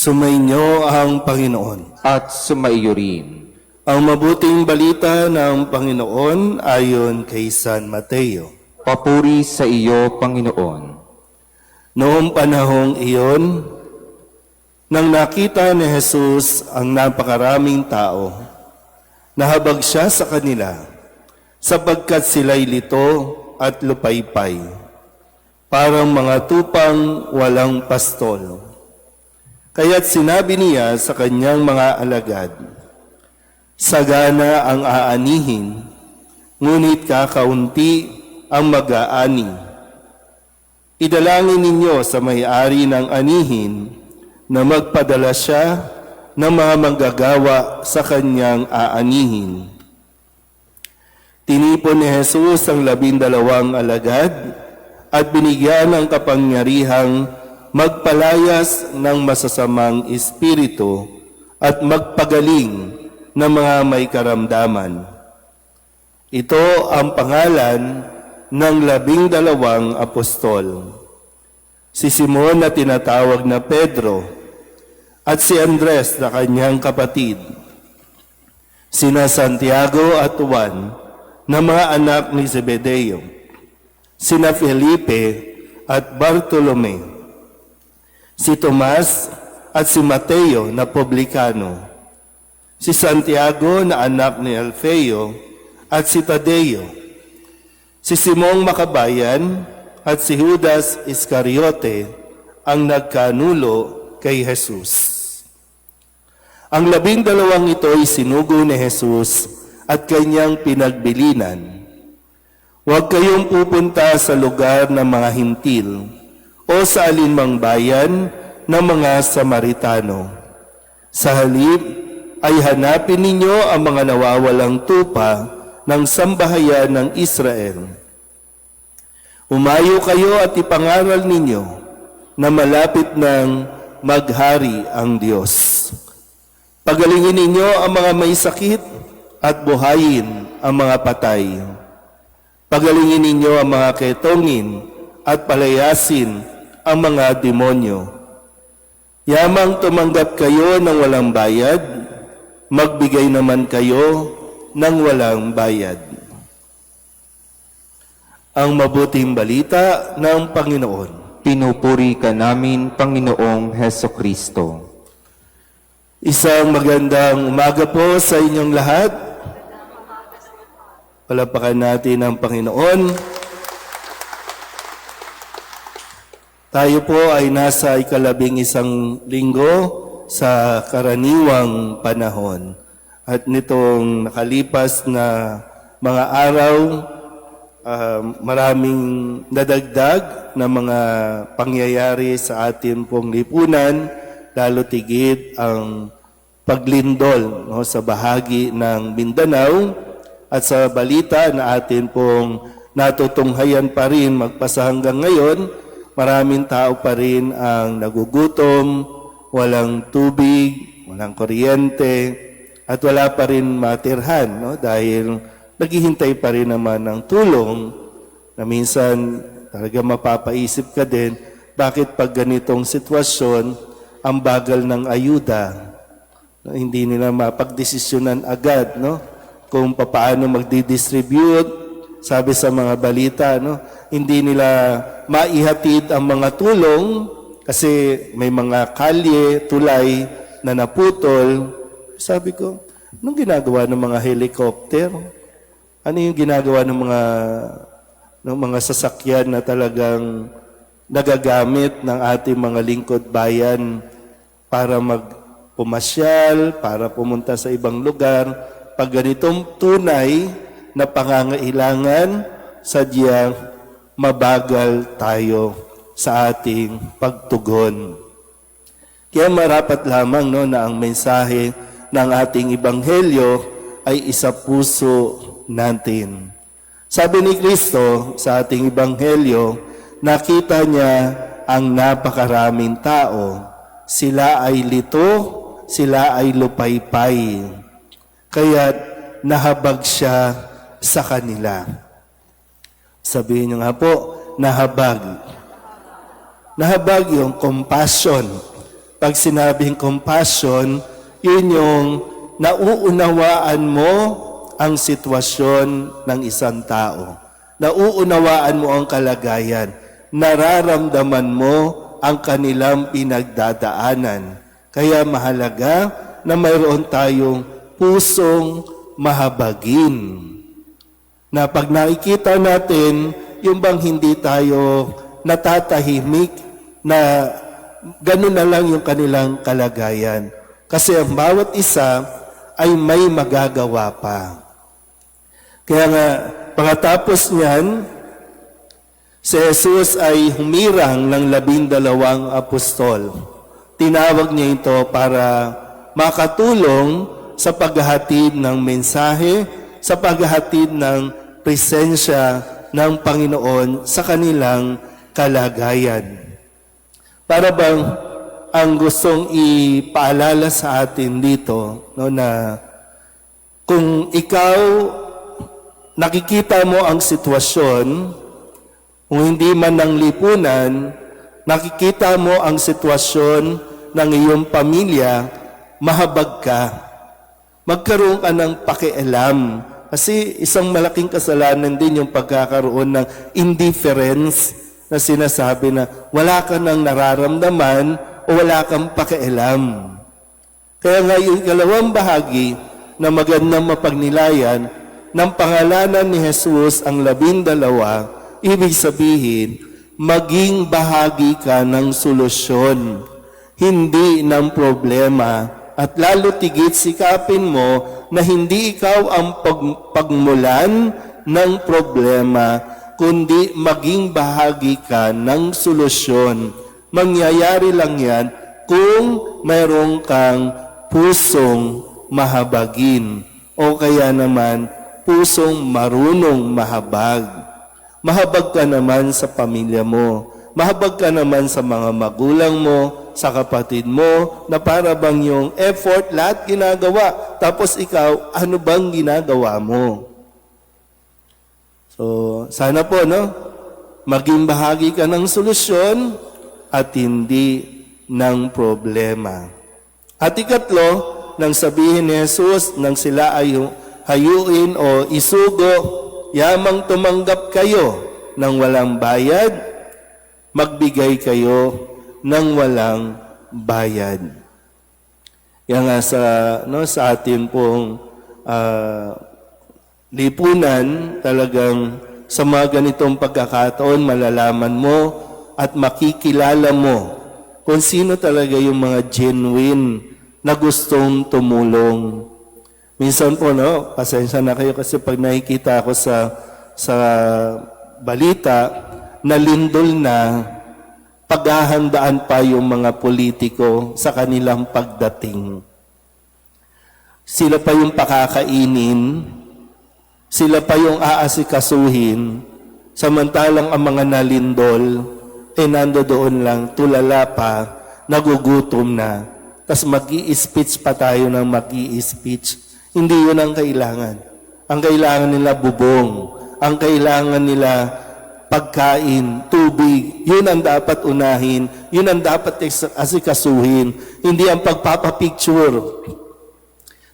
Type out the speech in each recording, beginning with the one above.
Sumainyo ang Panginoon. At sumaiyo rin. Ang mabuting balita ng Panginoon ayon kay San Mateo. Papuri sa iyo, Panginoon. Noong panahong iyon, nang nakita ni Jesus ang napakaraming tao, nahabag siya sa kanila, sapagkat sila'y lito at lupaypay, parang mga tupang walang pastol. Kaya't sinabi niya sa kanyang mga alagad, sagana ang aanihin, ngunit kakaunti ang mag-aani. Idalangin ninyo sa may-ari ng anihin na magpadala siya ng mga manggagawa sa kanyang aanihin. Tinipon ni Jesus ang 12 alagad at binigyan ng kapangyarihang magpalayas ng masasamang espiritu at magpagaling ng mga may karamdaman. Ito ang pangalan ng 12 apostol. Si Simon na tinatawag na Pedro at si Andres na kanyang kapatid. Sina Santiago at Juan na mga anak ni Zebedeo. Sina Felipe at Bartolome. Si Tomas at si Mateo na publikano, si Santiago na anak ni Alfeo at si Tadeo, si Simong Makabayan at si Judas Iscariote ang nagkanulo kay Jesus. Ang 12 ito ay sinugo ni Jesus at kanyang pinagbilinan. Huwag kayong pupunta sa lugar ng mga hintil o sa alinmang bayan ng mga Samaritano. Sa halip ay hanapin ninyo ang mga nawawalang tupa ng sambahayan ng Israel. Umayo kayo at ipangaral ninyo na malapit ng maghari ang Diyos. Pagalingin ninyo ang mga may sakit at buhayin ang mga patay. Pagalingin ninyo ang mga ketongin at palayasin ang mga demonyo. Yamang tumanggap kayo ng walang bayad, magbigay naman kayo ng walang bayad. Ang mabuting balita ng Panginoon. Pinupuri ka namin, Panginoong Hesukristo. Isang magandang umaga po sa inyong lahat. Palapakan natin ang Panginoon. Tayo po ay nasa ika-11 linggo sa karaniwang panahon. At nitong nakalipas na mga araw, maraming nadagdag na mga pangyayari sa ating pong lipunan, lalo tigit ang paglindol sa bahagi ng Mindanao at sa balita na atin pong natutunghayan pa rin magpasa hanggang ngayon. Maraming tao pa rin ang nagugutom, walang tubig, walang kuryente, at wala pa rin matirhan, dahil naghihintay pa rin naman ng tulong na minsan talaga mapapaisip ka din, bakit pag ganitong sitwasyon, ang bagal ng ayuda, hindi nila mapagdesisyonan agad, kung paano magdi-distribute. Sabi sa mga balita, hindi nila maihatid ang mga tulong kasi may mga kalye, tulay na naputol. Sabi ko, anong ginagawa ng mga helicopter? Ano yung ginagawa ng mga sasakyan na talagang nagagamit ng ating mga lingkod bayan para magpumasyal, para pumunta sa ibang lugar? Pag ganitong tunay na pangangailangan, sadyang mabagal tayo sa ating pagtugon. Kaya marapat lamang na ang mensahe ng ating Ebanghelyo ay isa puso natin. Sabi ni Kristo sa ating Ebanghelyo, nakita niya ang napakaraming tao. Sila ay lito, sila ay lupaypay. Kaya nahabag siya sa kanila. Sabihin niyo nga po, nahabag. Nahabag yung compassion Pag sinabing compassion, yun yung nauunawaan mo ang sitwasyon ng isang tao. Nauunawaan mo ang kalagayan. Nararamdaman mo ang kanilang pinagdadaanan. Kaya mahalaga na mayroon tayong pusong mahabagin. Na pag nakikita natin, yung bang hindi tayo natatahimik na ganun na lang yung kanilang kalagayan. Kasi ang bawat isa ay may magagawa pa. Kaya nga, pagkatapos niyan, si Jesus ay humirang ng 12 apostol. Tinawag niya ito para makatulong sa paghahatid ng mensahe, sa paghahatid ng presensya ng Panginoon sa kanilang kalagayan. Para bang ang gustong ipaalala sa atin dito, no, na kung ikaw nakikita mo ang sitwasyon, kung hindi man ng lipunan, nakikita mo ang sitwasyon ng iyong pamilya, mahabag ka. Magkaroon ka ng pakialam. Kasi isang malaking kasalanan din yung pagkakaroon ng indifference na sinasabi na wala ka nang nararamdaman o wala kang pakialam. Kaya nga yung ikalawang bahagi na magandang mapagnilayan ng pangalanan ni Jesus ang 12, ibig sabihin, maging bahagi ka ng solusyon, hindi ng problema. At lalo tigit sikapin mo na hindi ikaw ang pagmulan ng problema, kundi maging bahagi ka ng solusyon. Mangyayari lang yan kung mayroon kang pusong mahabagin o kaya naman pusong marunong mahabag. Mahabag ka naman sa pamilya mo. Mahabag ka naman sa mga magulang mo, sa kapatid mo, na para bang yung effort, lahat ginagawa. Tapos ikaw, ano bang ginagawa mo? So, sana po, no? Maging bahagi ka ng solusyon at hindi ng problema. At ikatlo, nang sabihin ni Jesus, nang sila ay hayuin o isugo, yamang tumanggap kayo ng walang bayad, magbigay kayo ng walang bayad. Yan nga sa atin pong lipunan, talagang sa mga ganitong pagkakataon, malalaman mo at makikilala mo kung sino talaga yung mga genuine na gustong tumulong. Minsan po, no, pasensya na kayo kasi pag nakikita ako sa balita, nalindol na paghahandaan pa yung mga politiko sa kanilang pagdating. Sila pa yung pakakainin, sila pa yung aasikasuhin, samantalang ang mga nalindol, nandoon lang, tulala pa, nagugutom na, tas mag-i-speech pa tayo ng mag-i-speech. Hindi yun ang kailangan. Ang kailangan nila bubong, ang kailangan nila pagkain, tubig, yun ang dapat unahin, yun ang dapat asikasuhin, hindi ang pagpapapicture.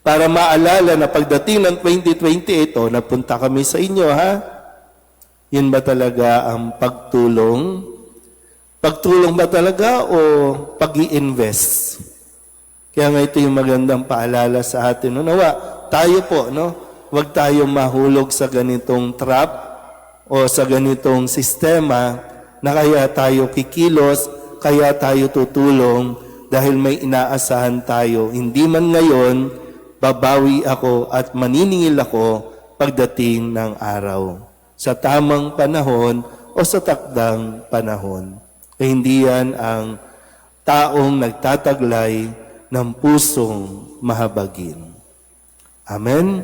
Para maalala na pagdating ng 2028, napunta kami sa inyo, ha? Yun ba talaga ang pagtulong? Pagtulong ba talaga o pag-i-invest? Kaya nga ito yung magandang paalala sa atin. No? Nawa, tayo po, no? Huwag tayong mahulog sa ganitong trap o sa ganitong sistema na kaya tayo kikilos, kaya tayo tutulong dahil may inaasahan tayo. Hindi man ngayon, babawi ako at maniningil ako pagdating ng araw. Sa tamang panahon o sa takdang panahon. Eh, hindi yan ang taong nagtataglay ng pusong mahabagin. Amen?